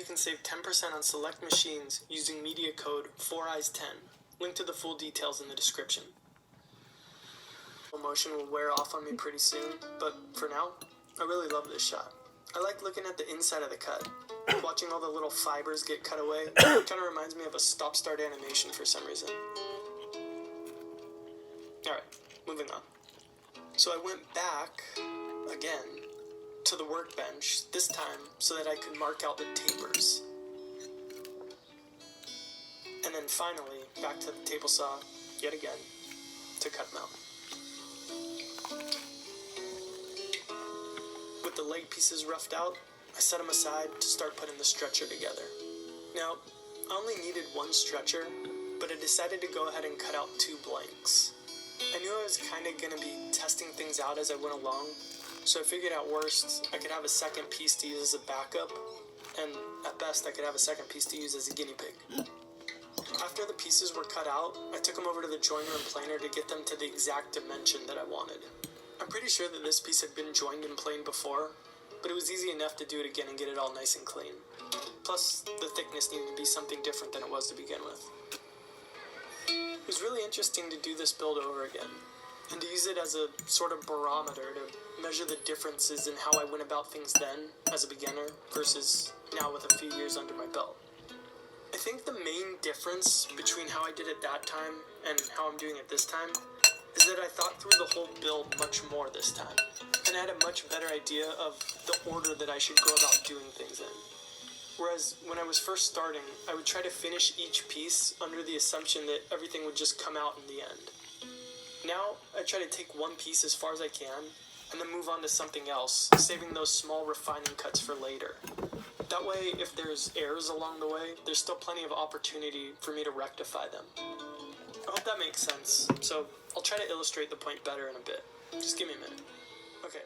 can save 10% on select machines using media code 4eyes10. Link to the full details in the description. Motion will wear off on me pretty soon, but for now, I really love this shot. I like looking at the inside of the cut. Watching all the little fibers get cut away kind of reminds me of a stop-start animation for some reason. Alright, moving on. So I went back, again, to the workbench, this time so that I could mark out the tapers. And then finally, back to the table saw, yet again, to cut them out. With the leg pieces roughed out, I set them aside to start putting the stretcher together. Now, I only needed one stretcher, but I decided to go ahead and cut out 2 blanks. I knew I was kind of going to be testing things out as I went along, so I figured at worst, I could have a second piece to use as a backup, and at best, I could have a second piece to use as a guinea pig. After the pieces were cut out, I took them over to the joiner and planer to get them to the exact dimension that I wanted. I'm pretty sure that this piece had been joined and planed before, but it was easy enough to do it again and get it all nice and clean. Plus, the thickness needed to be something different than it was to begin with. It was really interesting to do this build over again, and to use it as a sort of barometer to measure the differences in how I went about things then, as a beginner, versus now with a few years under my belt. I think the main difference between how I did it that time and how I'm doing it this time is that I thought through the whole build much more this time, and I had a much better idea of the order that I should go about doing things in. Whereas when I was first starting, I would try to finish each piece under the assumption that everything would just come out in the end. Now, I try to take one piece as far as I can, and then move on to something else, saving those small refining cuts for later. That way, if there's errors along the way, there's still plenty of opportunity for me to rectify them. I hope that makes sense, so I'll try to illustrate the point better in a bit. Just give me a minute. Okay.